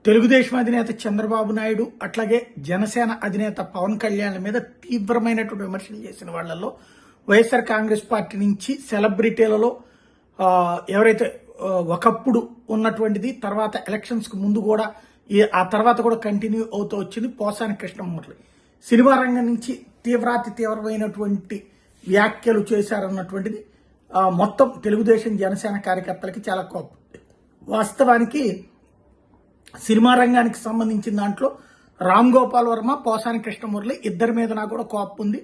తెలుగుదేశం అధినేత చంద్రబాబు నాయుడు అట్లాగే జనసేన అధినేత పవన్ కళ్యాణ్ మీద తీవ్రమైనటువంటి విమర్శలు చేసిన వాళ్లలో వైఎస్ఆర్ కాంగ్రెస్ పార్టీ నుంచి సెలబ్రిటీలలో ఎవరైతే ఒకప్పుడు ఉన్నటువంటిది తర్వాత ఎలక్షన్స్ కు ముందు కూడా ఆ తర్వాత కూడా కంటిన్యూ అవుతూ వచ్చింది పోసాని కృష్ణమూర్తి. సినిమా రంగం నుంచి తీవ్రమైనటువంటి వ్యాఖ్యలు చేశారన్నటువంటిది మొత్తం తెలుగుదేశం జనసేన కార్యకర్తలకి చాలా కోపం. వాస్తవానికి సినిమా రంగానికి సంబంధించిన దాంట్లో రామ్ గోపాల్ వర్మ, పోసాని కృష్ణమురళి ఇద్దరి మీద నాకు కూడా కోపం ఉంది.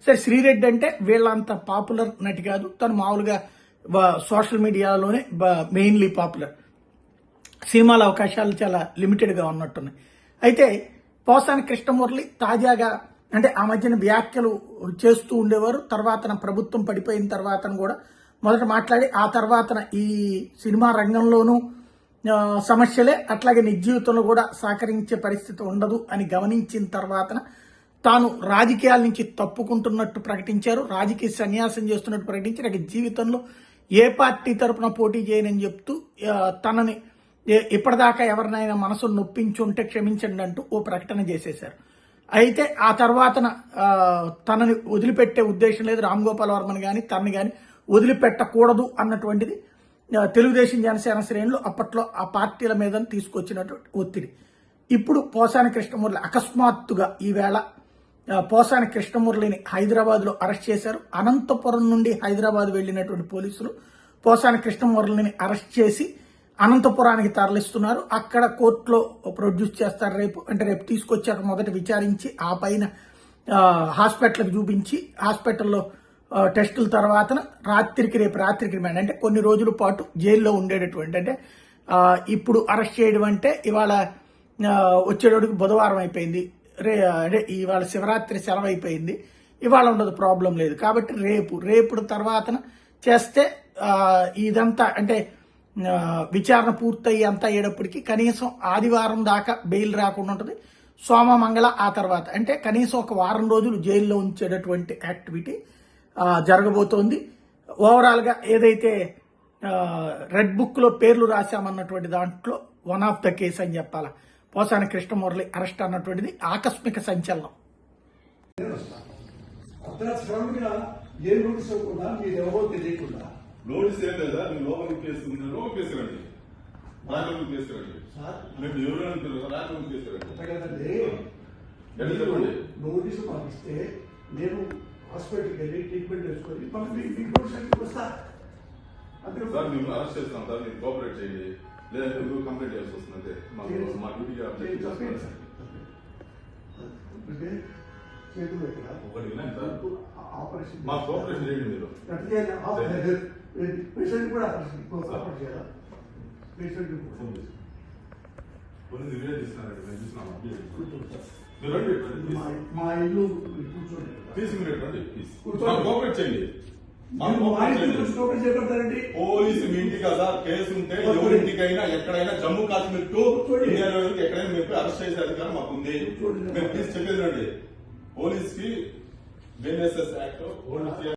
సరే, శ్రీరెడ్డి అంటే వీళ్ళంత పాపులర్ నటి కాదు, తను మామూలుగా సోషల్ మీడియాలోనే మెయిన్లీ పాపులర్. సినిమాల అవకాశాలు చాలా లిమిటెడ్గా ఉన్నట్టున్నాయి. అయితే పోసాని కృష్ణమురళి తాజాగా అంటే ఆ మధ్యన వ్యాఖ్యలు చేస్తూ ఉండేవారు. తర్వాత ప్రభుత్వం పడిపోయిన తర్వాత కూడా మొదట మాట్లాడి ఆ తర్వాత ఈ సినిమా రంగంలోనూ సమస్యలే, అట్లాగే నిజ జీవితంలో కూడా సహకరించే పరిస్థితి ఉండదు అని గమనించిన తర్వాత తాను రాజకీయాల నుంచి తప్పుకుంటున్నట్టు ప్రకటించారు. రాజకీయ సన్యాసం చేస్తున్నట్టు ప్రకటించి నాకు జీవితంలో ఏ పార్టీ తరపున పోటీ చేయనని చెప్తూ తనని ఇప్పటిదాకా ఎవరినైనా మనసును నొప్పించుంటే క్షమించండి అంటూ ఓ ప్రకటన చేసేశారు. అయితే ఆ తర్వాత తనని వదిలిపెట్టే ఉద్దేశం లేదు, రామ్ గోపాల్ వర్మని కానీ తనని కానీ వదిలిపెట్టకూడదు అన్నటువంటిది తెలుగుదేశం జనసేన శ్రేణులు అప్పట్లో ఆ పార్టీల మీద తీసుకొచ్చినటువంటి ఒత్తిడి. ఇప్పుడు పోసాని కృష్ణమురళి అకస్మాత్తుగా ఈవేళ పోసాని కృష్ణమురళిని హైదరాబాద్లో అరెస్ట్ చేశారు. అనంతపురం నుండి హైదరాబాద్ వెళ్లినటువంటి పోలీసులు పోసాని కృష్ణమురళిని అరెస్ట్ చేసి అనంతపురానికి తరలిస్తున్నారు. అక్కడ కోర్టులో ప్రొడ్యూస్ చేస్తారు రేపు తీసుకొచ్చాక మొదట విచారించి ఆ పైన హాస్పిటల్కి చూపించి హాస్పిటల్లో టెస్టుల తర్వాత రేపు రాత్రికి రిమాండ్, అంటే కొన్ని రోజుల పాటు జైల్లో ఉండేటటువంటి, అంటే ఇప్పుడు అరెస్ట్ చేయడం అంటే ఇవాళ వచ్చేటోడికి బుధవారం అయిపోయింది, ఇవాళ శివరాత్రి సెలవు అయిపోయింది, ఇవాళ ఉండదు, ప్రాబ్లం లేదు. కాబట్టి రేపు తర్వాత చేస్తే ఇదంతా అంటే విచారణ పూర్తయి అంతా అయ్యేటప్పటికి కనీసం ఆదివారం దాకా బెయిల్ రాకుండా ఉంటుంది. సోమ మంగళ ఆ తర్వాత అంటే కనీసం ఒక వారం రోజులు జైల్లో ఉంచేటటువంటి యాక్టివిటీ జరగబోతోంది. ఓవరాల్ గా ఏదైతే రెడ్ బుక్ లో పేర్లు రాశామన్నటువంటి దాంట్లో వన్ ఆఫ్ ద కేసు అని చెప్పాలా పోసాని కృష్ణమురళి అరెస్ట్ అన్నటువంటిది ఆకస్మిక సంచలనం. నోటీస్ ఏం లేదా? నేను లోపలికి కేసుకుంటే లోపలికి కేసుకురండి, రాజలోకి కేసుకురండి, మేము ఎవరు అంటారు రాజలోకి కేసుకురండి. నోటీసు పంపిస్తే నేను హాస్పిటల్కి వెళ్ళి ట్రీట్మెంట్ చేసుకొని వస్తా. సార్ మేము అరెస్ట్ చేస్తాం సార్, మీరు కోఆపరేట్ చేయండి, లేదంటే మీరు కంప్లైంట్ చేయాల్సి వస్తుంది. అంటే మా డ్యూటీగా ఒకటి వినండి సార్, మా కోఆపరేషన్ చేయండి. మీరు పేషెంట్ కూడా కోఆపరేట్ చేయాలా? పేషెంట్ కొన్ని రివ్యూ చేస్తున్నారండి, మేము చూసినాము. మా ఇల్లు కూర్చోండి, తీసుకుని రండి, కోఆపరేట్ చేయండి. పోలీసు మీ ఇంటి కదా కేసు ఉంటే ఎవరింటికైనా ఎక్కడైనా జమ్మూ కాశ్మీర్ టు ఇండియా ఎక్కడైనా మీరు అరెస్ట్ చేసే అధికారం మాకు ఉంది. మేము ప్లీజ్ చెప్పేది రండి. పోలీస్ కి BNSS యాక్ట్